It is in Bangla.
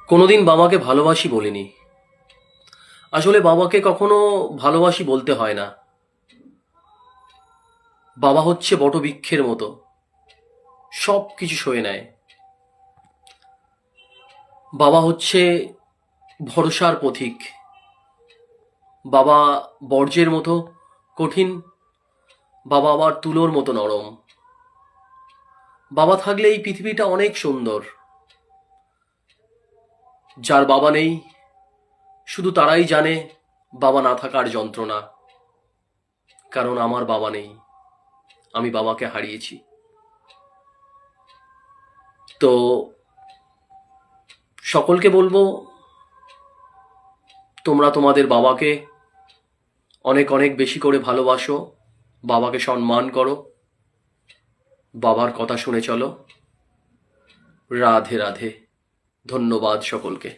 কোনোদিন বাবাকে ভালোবাসি বলিনি। আসলে বাবাকে কখনো ভালোবাসি বলতে হয় না। বাবা হচ্ছে বটবৃক্ষের মতো, সব কিছু সয়ে নেয়। বাবা হচ্ছে ভরসার পথিক। বাবা বর্জ্যের মতো কঠিন, বাবা আবার তুলোর মতো নরম। বাবা থাকলে এই পৃথিবীটা অনেক সুন্দর। যার বাবা নেই, শুধু তারাই জানে বাবা না থাকার যন্ত্রণা। কারণ আমার বাবা নেই, আমি বাবাকে হারিয়েছি। তো সকলকে বলবো, তোমরা তোমাদের বাবাকে অনেক অনেক বেশি করে ভালোবাসো, বাবাকে সম্মান করো, বাবার কথা শুনে চলো। রাধে রাধে। ধন্যবাদ সকলকে।